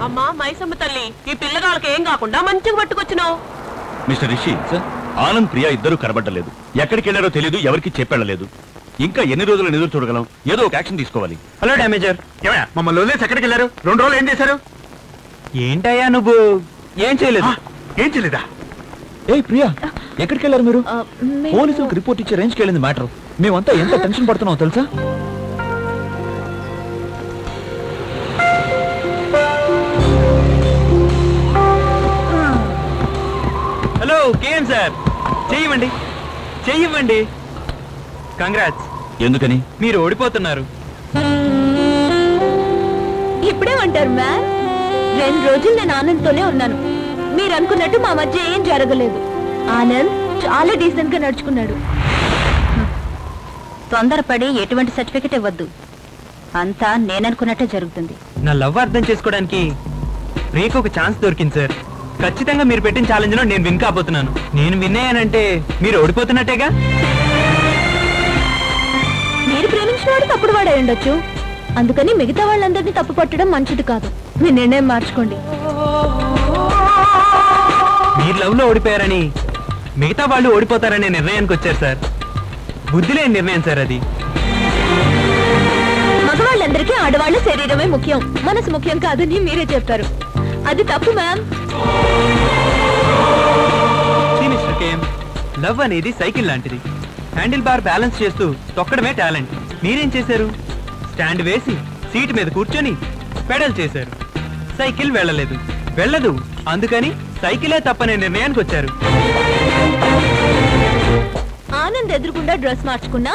అమ్మా మైసమ్మ తల్లి, ఈ పిల్లగాళ్ళకి ఏం కాకుండా మంచిగా పట్టుకొచ్చినావు. మిస్టర్ రిషి, ఆనంద్ ప్రియా ఇద్దరు కనబడలేదు. ఎక్కడికి వెళ్ళారో తెలియదు, ఎవరికి చెప్పెళ్ళలేదు. ఇంకా ఎన్ని రోజులు ఎదురు చూడగలం? ఏదో ఒక యాక్షన్ తీసుకోవాలి. హలో డామేజర్, మమ్మల్ని వదిలేసి ఎక్కడికి వెళ్ళారు? 2 రోజులు ఏం చేశారు? ఏంటయ్యా నువ్వు? ఏం చేయలేదు. ఏం చేయలేదా? ఏ ప్రియా, ఎక్కడికి వెళ్ళారు మీరు? పోలీసులకు రిపోర్ట్ ఇచ్చే రేంజ్కి వెళ్ళింది మ్యాటర్. మేమంతా ఎంత టెన్షన్ పడుతున్నాం తెలుసా? హలో కేఎం సార్, చెయ్యివ్వండి. కంగ్రాట్స్. ఎందుకని? మీరు ఓడిపోతున్నారు. ఇప్పుడేమంటారు మ్యామ్? 2 రోజులు నేను ఆనంద్తోనే ఉన్నాను. మీరు అనుకున్నట్టు మా మధ్య ఏం జరగలేదు. ఆనంద్ చాలా డీసెంట్ గా నడుచుకున్నాడు. తొందరపడి ఎటువంటి సర్టిఫికెట్ ఇవ్వద్దు. అంతా నేననుకున్నట్టే జరుగుతుంది. నా లవ్ అర్థం చేసుకోవడానికి ప్రియకు ఒక ఛాన్స్ దొరికింది సార్. ఖచ్చితంగా మీరు పెట్టిన ఛాలెంజ్ లో నేను విన్ కాబోతున్నాను. నేను విన్ అయ్యానంటే మీరు ఓడిపోతున్నట్టేగా. మీరు ప్రేమించిన వాడు తప్పుడు వాడై ఉండొచ్చు. అందుకని మిగతా వాళ్ళందరినీ తప్పు పట్టడం మంచిది కాదు. మీ నిర్ణయం మార్చుకోండి. మీరు లవ్ లో ఓడిపోయారని మిగతా వాళ్ళు ఓడిపోతారనే నిర్ణయానికి వచ్చారు సార్. బుద్ధి లేని నిర్ణయం సార్ అది. మగవాళ్ళందరికీ ఆడవాళ్ళ శరీరమే ముఖ్యం, మనసు ముఖ్యం కాదని మీరే చెప్పారు. అది తప్పు మ్యామ్. మిస్టర్ కేఎం, లవ్ అనేది సైకిల్ లాంటిది. హ్యాండిల్ బార్ బ్యాలెన్స్ చేస్తూ తొక్కడమే టాలెంట్. మీరేం చేశారు? స్టాండ్ వేసి సీట్ మీద కూర్చొని పెడల్ చేశారు. సైకిల్ వెళ్ళదు. అందుకని సైకిలే తప్పనే నిర్ణయానికి వచ్చారు. ఆనంద్ ఎదురుకుండా డ్రెస్ మార్చుకున్నా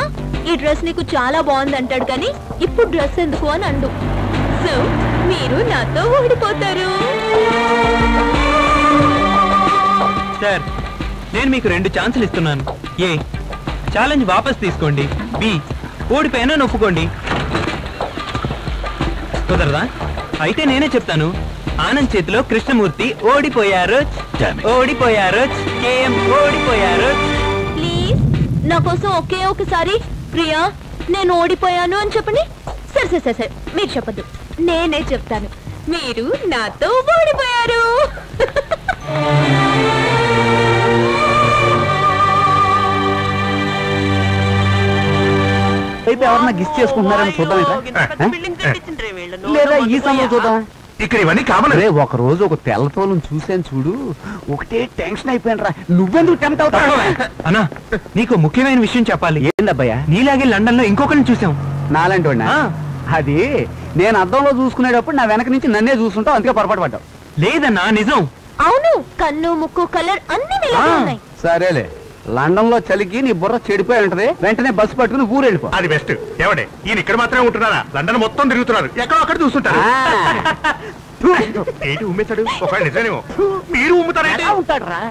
ఈ డ్రెస్ నీకు చాలా బాగుంది అంటాడు, కానీ ఇప్పుడు డ్రెస్ ఎందుకు అని అండు. సో మీరు నాతో ఓడిపోతారు. సార్, నేను మీకు 2 ఛాన్సులు ఇస్తున్నాను. ఏ, ఛాలెంజ్ వాపస్ తీసుకోండి. బి, ఓడిపోయినా ఒప్పుకోండి. కుదరదా? అయితే నేనే చెప్తాను. ఆనంద్ చేతిలో కృష్ణమూర్తి ఓడిపోయారు. కేఎం ఓడిపోయారు. ప్లీజ్ నా కోసం ఒకే ఒకసారి ప్రియా నేను ఓడిపోయాను అని చెప్పండి. సరే మీరు చెప్పద్దు, నేనే చెప్తాను. మీరు నాతో ఓడిపోయారు. అయితే ఎవరన్నా గిస్ చేసుకుంటున్నారని చూద్దాం. లేదా ఈ సమయం చూద్దాం. ఇక్కడ ఇవన్నీ కామన్. ఒక రోజు ఒక తెల్లతోలను చూసాను చూడు, ఒకటే టెన్షన్ అయిపోయాను రా. నువ్వెందుకు టెంప్ట్ అవుతావు? అన్నా, నీకు ముఖ్యమైన విషయం చెప్పాలి. ఏందబ్బయ్యా? నీలాగే లండన్ లో ఇంకొకరిని చూసాం. నాలంటి వాడినా? అది నేను అద్దంలో చూసుకునేటప్పుడు నా వెనక నుంచి నన్నే చూస్తుంటావు, అందుకే పొరపాటు పడ్డావు. లేదన్నా, నిజం. అవును, కన్ను ముక్కు కలర్ అన్ని ఉన్నాయి. సరేలే, లండన్ లో చలికి నీ బుర్ర చెడిపోయి ఉంటది. వెంటనే బస్సు పట్టుకుని ఊరు వెళ్ళిపో. అది బెస్ట్. ఏమండి, ఈయన ఇక్కడ మాత్రమే ఉంటున్నారా? లండన్ మొత్తం తిరుగుతున్నారు, ఎక్కడో అక్కడ చూస్తుంటారు. ఏంటి ఉమ్మేశాడు? ఒకవేళ నిజమేమో. మీరు ఉమ్ముతారా? ఉంటాడరా?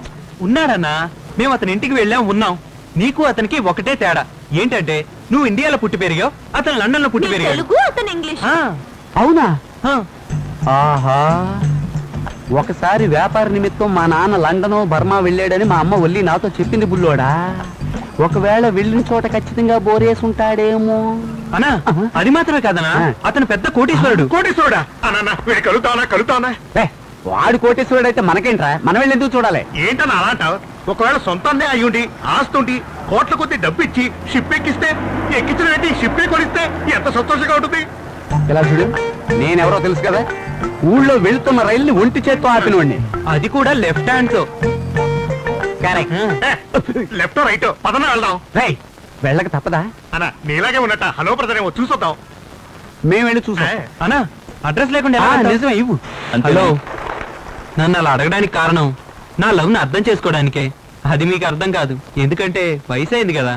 ఉన్నాడన్నా. మేము అతని ఇంటికి వెళ్ళాం, ఉన్నాం. నీకు అతనికి ఒకటే తేడా ఏంటంటే, నువ్వు ఇండియాలో పుట్టి పెరిగావు, అతను లండన్ లో పుట్టి పెరిగాడు. తెలుగు, అతను ఇంగ్లీష్. అవునా? ఆహా, ఒకసారి వ్యాపార నిమిత్తం మా నాన్న లండన్ బర్మా వెళ్ళాడని మా అమ్మ ఒల్లి నాతో చెప్పింది బుల్లోడా. ఒకవేళ వెళ్ళిన చోట ఖచ్చితంగా బోరేసి ఉంటాడేమో. అన్నా, అది మాత్రమే కాదనా, అతను పెద్ద కోటీశ్వరుడు. కోటీశ్వరుడా? వీడు కలుగుతావునా? వాడు కోటీశ్వరుడు అయితే మనకేంట్రా? మనం వెళ్ళి ఎందుకు చూడాలి? ఏంటన్నా అలా అంటావు? ఒకవేళ సొంతంగా అయ్యుండి ఆస్తుండి కోట్ల కొద్ది డబ్బు ఇచ్చి షిప్ ఎక్కిస్తే, ఎక్కించిన ఏంటి షిప్పే కొనిస్తే ఎంత సంతోషంగా ఉంటుంది. ఇలా చూడు, నేనెవరో తెలుసు కదా. ఊళ్ళో వెళ్తున్న రైల్ని ఒంటి చేత్తో ఆపినవాడిని. అది కూడా లెఫ్ట్ హ్యాండ్ తో. లెఫ్ట్ రైట్ పదన వెళ్దాం. వెళ్ళక తప్పదా? అన్నా, నీలాగే ఉన్నట్ట హలో బ్రదర్ ఏమో చూసొద్దాం. మేము వెళ్ళి చూసాం. అన్నా, అడ్రస్ లేకుండా నిజమే, ఇవ్వు. హలో, నన్ను అలా అడగడానికి కారణం నా లవ్ ను అర్థం చేసుకోవడానికే. అది మీకు అర్థం కాదు, ఎందుకంటే వయసు అయింది కదా.